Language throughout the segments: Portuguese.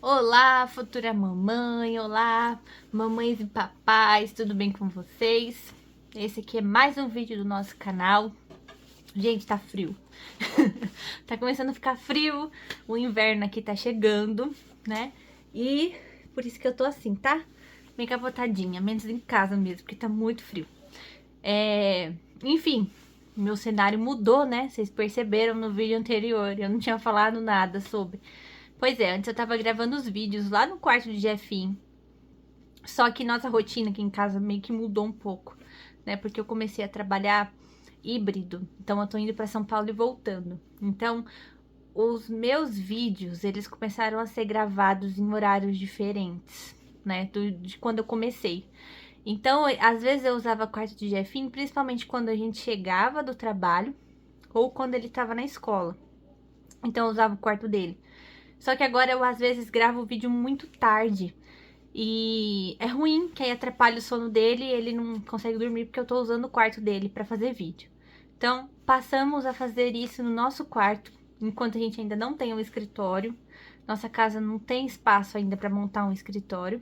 Olá, futura mamãe, olá, mamães e papais, tudo bem com vocês? Esse aqui é mais um vídeo do nosso canal. Gente, tá frio. Tá começando a ficar frio, o inverno aqui tá chegando, né? E por isso que eu tô assim, tá? Bem capotadinha, menos em casa mesmo, porque tá muito frio. Enfim, meu cenário mudou, né? Vocês perceberam no vídeo anterior, eu não tinha falado nada sobre. Pois é, antes eu tava gravando os vídeos lá no quarto de Jefinho. Só que nossa rotina aqui em casa meio que mudou um pouco, né? Porque eu comecei a trabalhar híbrido. Então eu tô indo pra São Paulo e voltando. Então, os meus vídeos, eles começaram a ser gravados em horários diferentes, né? De quando eu comecei. Então, às vezes eu usava quarto de Jefinho, principalmente quando a gente chegava do trabalho ou quando ele tava na escola. Então eu usava o quarto dele. Só que agora eu às vezes gravo o vídeo muito tarde. E é ruim, que aí atrapalha o sono dele e ele não consegue dormir porque eu tô usando o quarto dele pra fazer vídeo. Então, passamos a fazer isso no nosso quarto, enquanto a gente ainda não tem um escritório. Nossa casa não tem espaço ainda pra montar um escritório.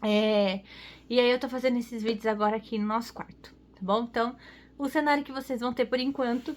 E aí eu tô fazendo esses vídeos agora aqui no nosso quarto, tá bom? Então, o cenário que vocês vão ter por enquanto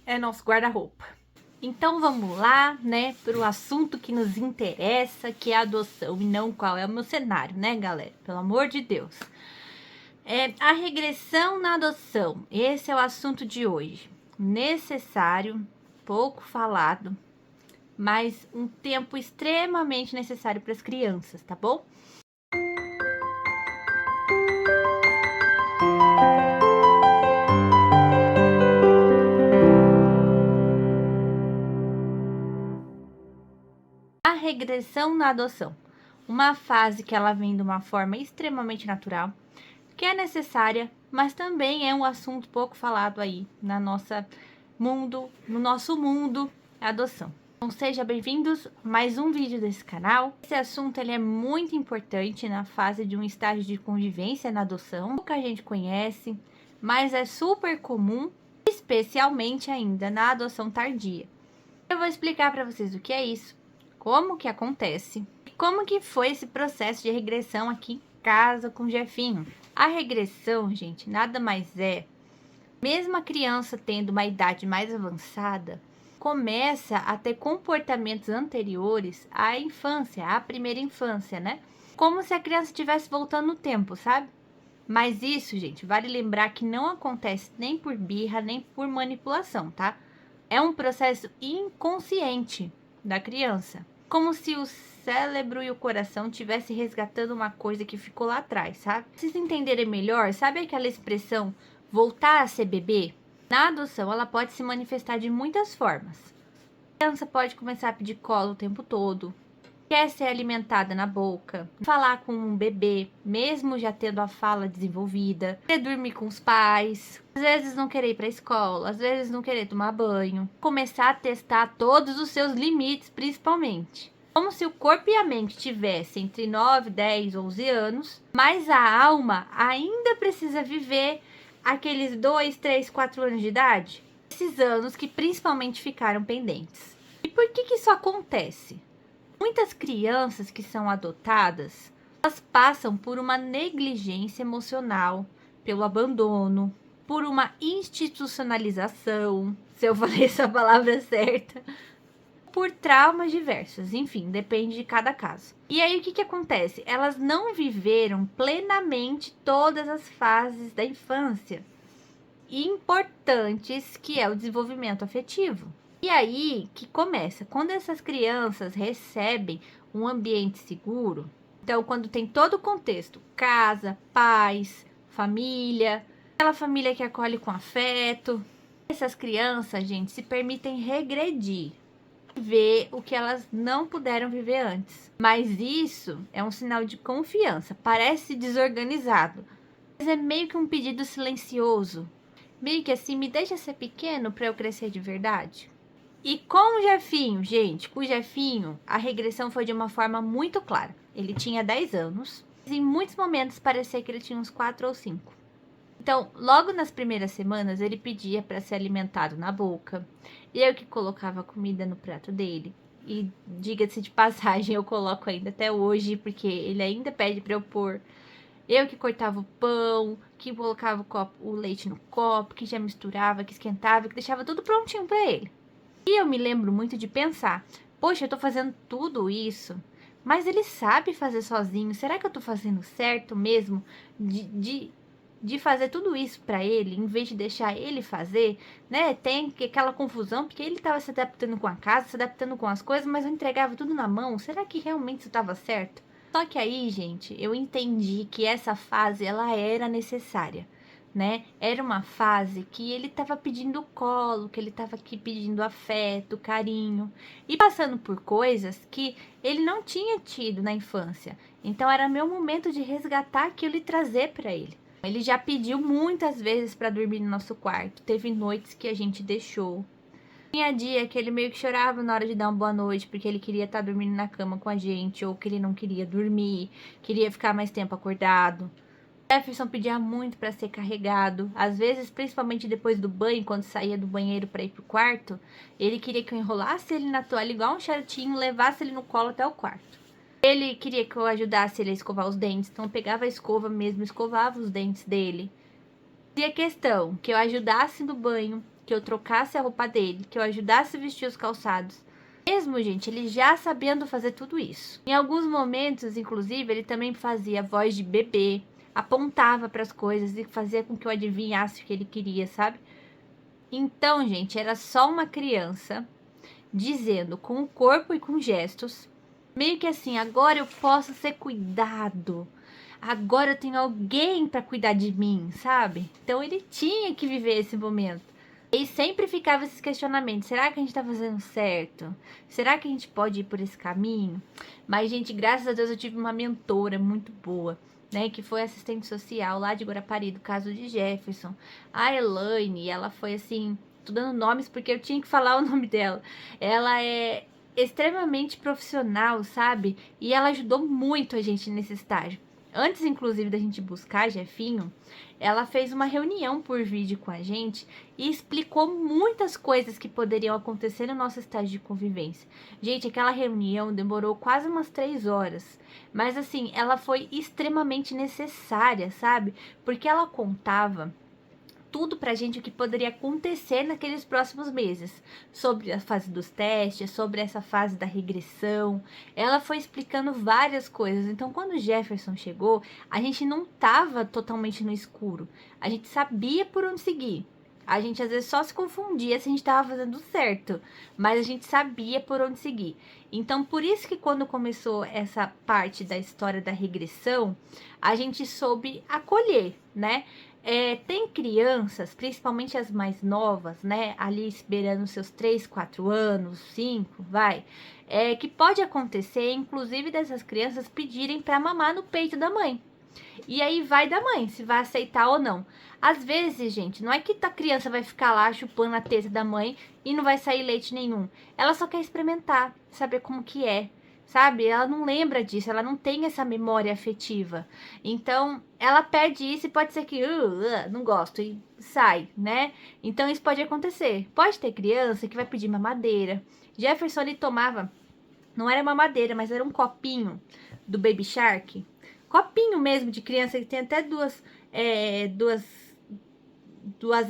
é nosso guarda-roupa. Então vamos lá, né, para o assunto que nos interessa, que é a adoção, e não qual é o meu cenário, né, galera? Pelo amor de Deus. A regressão na adoção, esse é o assunto de hoje. Necessário, pouco falado, mas um tempo extremamente necessário para as crianças, tá bom? A regressão na adoção, uma fase que ela vem de uma forma extremamente natural, que é necessária, mas também é um assunto pouco falado aí no nosso mundo, a adoção. Então sejam bem-vindos a mais um vídeo desse canal. Esse assunto ele é muito importante na fase de um estágio de convivência na adoção. Pouca gente conhece, mas é super comum, especialmente ainda na adoção tardia. Eu vou explicar para vocês o que é isso, como que acontece e como que foi esse processo de regressão aqui em casa com o Jefinho. A regressão, gente, nada mais é, mesmo a criança tendo uma idade mais avançada, começa a ter comportamentos anteriores à infância, à primeira infância, né? Como se a criança estivesse voltando no tempo, sabe? Mas isso, gente, vale lembrar que não acontece nem por birra, nem por manipulação, tá? É um processo inconsciente da criança. Como se o cérebro e o coração estivessem resgatando uma coisa que ficou lá atrás, sabe? Pra vocês entenderem melhor, sabe aquela expressão voltar a ser bebê? Na adoção, ela pode se manifestar de muitas formas. A criança pode começar a pedir colo o tempo todo, quer ser alimentada na boca, falar com um bebê, mesmo já tendo a fala desenvolvida, querer dormir com os pais, às vezes não querer ir para a escola, às vezes não querer tomar banho, começar a testar todos os seus limites, principalmente. Como se o corpo e a mente tivessem entre 9, 10, 11 anos, mas a alma ainda precisa viver aqueles 2, 3, 4 anos de idade. Esses anos que principalmente ficaram pendentes. E por que isso acontece? Muitas crianças que são adotadas, elas passam por uma negligência emocional, pelo abandono, por uma institucionalização, se eu falei essa palavra certa, por traumas diversos, enfim, depende de cada caso. E aí o que acontece? Elas não viveram plenamente todas as fases da infância importantes, que é o desenvolvimento afetivo. E aí que começa, quando essas crianças recebem um ambiente seguro, então quando tem todo o contexto, casa, pais, família, aquela família que acolhe com afeto, essas crianças, gente, se permitem regredir, ver o que elas não puderam viver antes. Mas isso é um sinal de confiança, parece desorganizado, mas é meio que um pedido silencioso, meio que assim, me deixa ser pequeno para eu crescer de verdade. E com o Jefinho, gente, com o Jefinho, a regressão foi de uma forma muito clara. Ele tinha 10 anos, e em muitos momentos parecia que ele tinha uns 4 ou 5. Então, logo nas primeiras semanas, ele pedia para ser alimentado na boca. Eu que colocava comida no prato dele. E diga-se de passagem, eu coloco ainda até hoje, porque ele ainda pede pra eu pôr. Eu que cortava o pão, que colocava o leite no copo, que já misturava, que esquentava, que deixava tudo prontinho pra ele. E eu me lembro muito de pensar, poxa, eu tô fazendo tudo isso, mas ele sabe fazer sozinho. Será que eu tô fazendo certo mesmo de fazer tudo isso pra ele, em vez de deixar ele fazer, né? Tem aquela confusão, porque ele tava se adaptando com a casa, se adaptando com as coisas, mas eu entregava tudo na mão. Será que realmente isso tava certo? Só que aí, gente, eu entendi que essa fase, ela era necessária, né? Era uma fase que ele tava pedindo colo, que ele tava aqui pedindo afeto, carinho e passando por coisas que ele não tinha tido na infância. Então era meu momento de resgatar aquilo e trazer para ele. Ele já pediu muitas vezes para dormir no nosso quarto. Teve noites que a gente deixou. Tinha dia que ele meio que chorava na hora de dar uma boa noite, porque ele queria estar dormindo na cama com a gente, ou que ele não queria dormir, queria ficar mais tempo acordado. Jefferson pedia muito para ser carregado. Às vezes, principalmente depois do banho, quando saía do banheiro para ir pro quarto, ele queria que eu enrolasse ele na toalha igual um charutinho, levasse ele no colo até o quarto. Ele queria que eu ajudasse ele a escovar os dentes, então eu pegava a escova mesmo, escovava os dentes dele. Fazia questão que eu ajudasse no banho, que eu trocasse a roupa dele, que eu ajudasse a vestir os calçados. Mesmo, gente, ele já sabendo fazer tudo isso. Em alguns momentos, inclusive, ele também fazia voz de bebê, apontava para as coisas e fazia com que eu adivinhasse o que ele queria, sabe? Então, gente, era só uma criança dizendo com o corpo e com gestos, meio que assim, agora eu posso ser cuidado. Agora eu tenho alguém para cuidar de mim, sabe? Então ele tinha que viver esse momento. E sempre ficava esses questionamentos: será que a gente tá fazendo certo? Será que a gente pode ir por esse caminho? Mas, gente, graças a Deus eu tive uma mentora muito boa, né? Que foi assistente social lá de Guarapari, do caso de Jefferson. A Elaine, ela foi assim, tô dando nomes porque eu tinha que falar o nome dela. Ela é extremamente profissional, sabe? E ela ajudou muito a gente nesse estágio. Antes, inclusive, da gente buscar Jefinho, ela fez uma reunião por vídeo com a gente e explicou muitas coisas que poderiam acontecer no nosso estágio de convivência. Gente, aquela reunião demorou quase umas 3 horas, mas assim, ela foi extremamente necessária, sabe? Porque ela contava tudo pra gente o que poderia acontecer naqueles próximos meses, sobre a fase dos testes, sobre essa fase da regressão. Ela foi explicando várias coisas. Então, quando o Jefferson chegou, a gente não tava totalmente no escuro. A gente sabia por onde seguir. A gente às vezes só se confundia se a gente estava fazendo certo, mas a gente sabia por onde seguir. Então, por isso que quando começou essa parte da história da regressão, a gente soube acolher, né? Tem crianças, principalmente as mais novas, né? Ali esperando seus 3, 4 anos, 5, vai. Que pode acontecer, inclusive, dessas crianças pedirem para mamar no peito da mãe. E aí vai da mãe, se vai aceitar ou não. Às vezes, gente, não é que a criança vai ficar lá chupando a teta da mãe e não vai sair leite nenhum. Ela só quer experimentar, saber como que é, sabe? Ela não lembra disso, ela não tem essa memória afetiva. Então, ela perde isso e pode ser que, não gosto, e sai, né? Então, isso pode acontecer. Pode ter criança que vai pedir mamadeira. Jefferson, ele tomava, não era mamadeira, mas era um copinho do Baby Shark. Copinho mesmo de criança, que tem até duas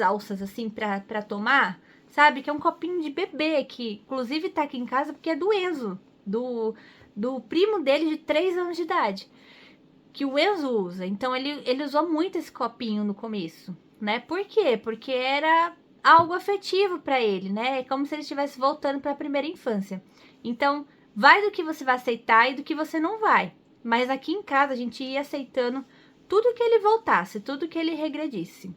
alças assim pra tomar, sabe? Que é um copinho de bebê, que inclusive tá aqui em casa porque é do Enzo, do primo dele de 3 anos de idade, que o Enzo usa. Então ele usou muito esse copinho no começo, né? Por quê? Porque era algo afetivo pra ele, né? É como se ele estivesse voltando pra primeira infância. Então, vai do que você vai aceitar e do que você não vai. Mas aqui em casa a gente ia aceitando tudo que ele voltasse, tudo que ele regredisse.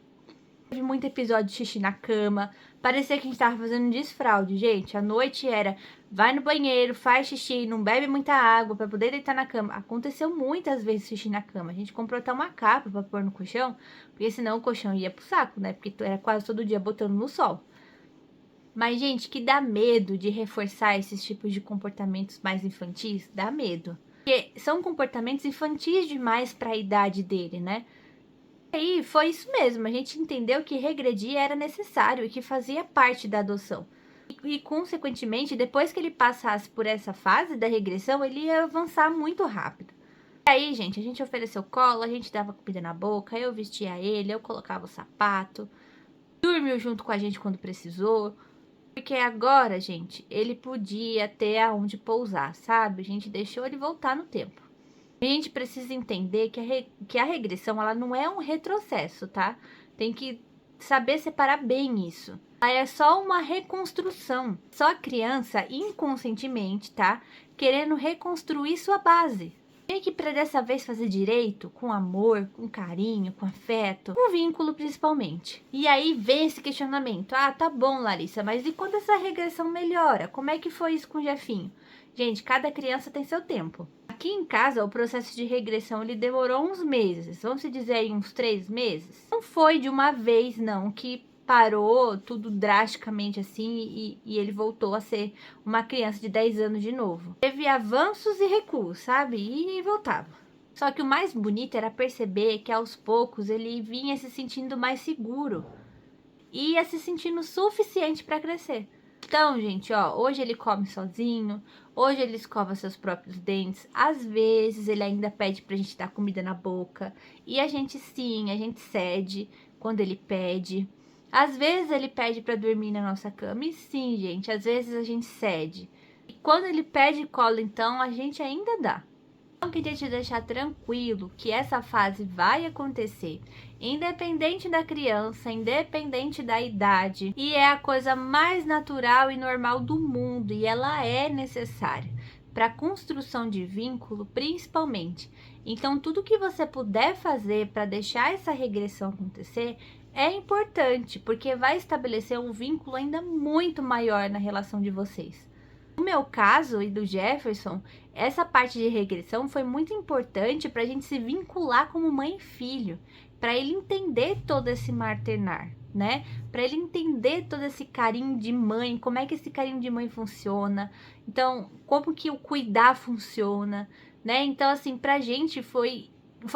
Teve muito episódio de xixi na cama. Parecia que a gente tava fazendo um desfraude, gente. A noite era, vai no banheiro, faz xixi, não bebe muita água pra poder deitar na cama. Aconteceu muitas vezes xixi na cama. A gente comprou até uma capa pra pôr no colchão, porque senão o colchão ia pro saco, né? Porque era quase todo dia botando no sol. Mas, gente, que dá medo de reforçar esses tipos de comportamentos mais infantis, dá medo. Porque são comportamentos infantis demais para a idade dele, né? E aí foi isso mesmo, a gente entendeu que regredir era necessário e que fazia parte da adoção. E consequentemente, depois que ele passasse por essa fase da regressão, ele ia avançar muito rápido. E aí, gente, a gente ofereceu colo, a gente dava comida na boca, eu vestia ele, eu colocava o sapato, dormiu junto com a gente quando precisou. Porque agora, gente, ele podia ter aonde pousar, sabe? A gente deixou ele voltar no tempo. A gente precisa entender que a regressão, ela não é um retrocesso, tá? Tem que saber separar bem isso. Ela é só uma reconstrução. Só a criança, inconscientemente, tá? Querendo reconstruir sua base. Tem que para dessa vez fazer direito, com amor, com carinho, com afeto, com vínculo principalmente. E aí vem esse questionamento. Ah, tá bom, Larissa, mas e quando essa regressão melhora? Como é que foi isso com o Jefinho? Gente, cada criança tem seu tempo. Aqui em casa, o processo de regressão ele demorou uns meses, vamos dizer aí uns 3 meses. Não foi de uma vez, não, que parou tudo drasticamente assim e ele voltou a ser uma criança de 10 anos de novo. Teve avanços e recuos, sabe? E voltava. Só que o mais bonito era perceber que aos poucos ele vinha se sentindo mais seguro. E ia se sentindo suficiente para crescer. Então, gente, ó, hoje ele come sozinho, hoje ele escova seus próprios dentes, às vezes ele ainda pede pra gente dar comida na boca, e a gente cede quando ele pede. Às vezes ele pede pra dormir na nossa cama, e sim, gente, às vezes a gente cede. E quando ele pede colo, então, a gente ainda dá. Então, queria te deixar tranquilo que essa fase vai acontecer, independente da criança, independente da idade, e é a coisa mais natural e normal do mundo, e ela é necessária para a construção de vínculo, principalmente. Então, tudo que você puder fazer para deixar essa regressão acontecer é importante, porque vai estabelecer um vínculo ainda muito maior na relação de vocês. No meu caso e do Jefferson, essa parte de regressão foi muito importante para a gente se vincular como mãe e filho, para ele entender todo esse maternar, né? Para ele entender todo esse carinho de mãe, como é que esse carinho de mãe funciona, então, como que o cuidar funciona, né? Então, assim, pra gente foi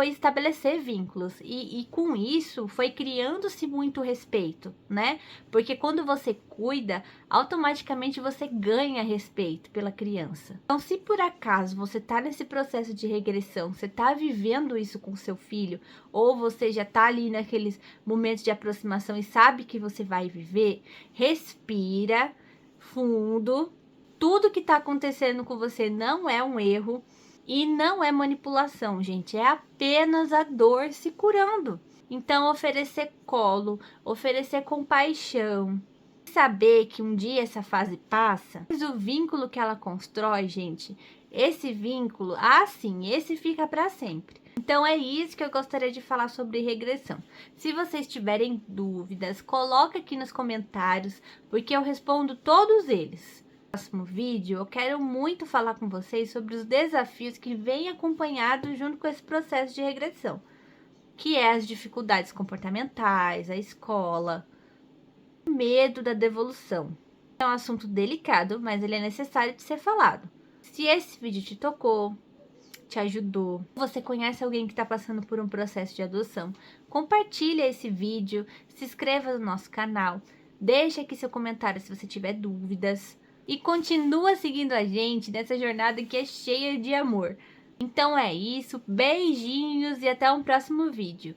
estabelecer vínculos e com isso foi criando-se muito respeito, né? Porque quando você cuida, automaticamente você ganha respeito pela criança. Então, se por acaso você tá nesse processo de regressão, você tá vivendo isso com seu filho, ou você já tá ali naqueles momentos de aproximação e sabe que você vai viver, respira fundo. Tudo que tá acontecendo com você não é um erro. E não é manipulação, gente, é apenas a dor se curando. Então, oferecer colo, oferecer compaixão, saber que um dia essa fase passa, mas o vínculo que ela constrói, gente, esse vínculo, sim, esse fica para sempre. Então, é isso que eu gostaria de falar sobre regressão. Se vocês tiverem dúvidas, coloca aqui nos comentários, porque eu respondo todos eles. No próximo vídeo, eu quero muito falar com vocês sobre os desafios que vêm acompanhados junto com esse processo de regressão, que é as dificuldades comportamentais, a escola, o medo da devolução. É um assunto delicado, mas ele é necessário de ser falado. Se esse vídeo te tocou, te ajudou, você conhece alguém que está passando por um processo de adoção, compartilha esse vídeo, se inscreva no nosso canal, deixa aqui seu comentário se você tiver dúvidas. E continua seguindo a gente nessa jornada que é cheia de amor. Então é isso, beijinhos e até um próximo vídeo.